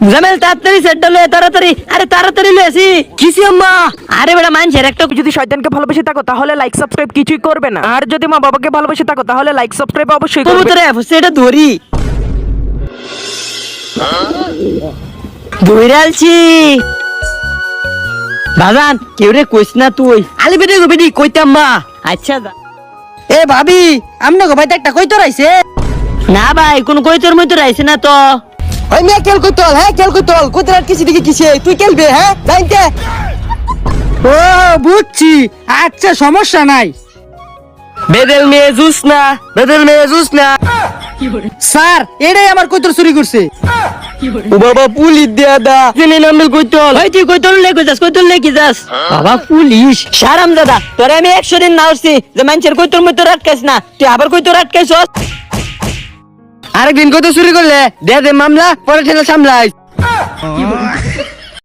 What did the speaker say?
জামেল তাড়াতাড়ি সেটটা লয়ে তাড়াতাড়ি, আরে তাড়াতাড়ি লয়ে আসি। কিসি আম্মা? আরে বেটা মানুষের একটা যদি শয়তানকে ভালোবেসে থাকো তাহলে লাইক সাবস্ক্রাইব কিছুই করবে না, আর যদি মা বাবাকে ভালোবেসে থাকো তাহলে লাইক সাবস্ক্রাইব অবশ্যই করবে। কবুতরে সেটা ধরি ধইরালছি। বাজান কেউ রে কইস না তুই, আলি বেটে গো বেটি কইতাম মা। আচ্ছা এ ভাবি আমনে গো ভাই একটা কই তোরাইছে? না ভাই কোন কইতর মইতর আইছে না তো। ওই মিয়া কেল কইতল, হ্যাঁ কেল কইতল, কুতরাত কিছি দিকে কিছে তুই কেলবে হ্যাঁ জানতে? ও বুঝছি, আচ্ছা সমস্যা নাই। বেদেল মেয়ে জুস না, বেদেল মেয়ে জুস না। স্যার এটাই আমার কইতল চুরি করছে। ও বাবা পুলিশ দিয়া দা জেনে নামে কইতল। ভাই তুই কইতল লে কইতাস, কইতল লে কি যাস? বাবা পুলিশ শারাম দাদা, তোরে আমি 100 দিন না হইছি যে মানুষের কইতল মইতর আটকাইছ না, তুই আবার কইতল আটকাইছস। আরেকদিন কত চুরি করলে দে দে মামলা, পরে ঠেলা সামলাই।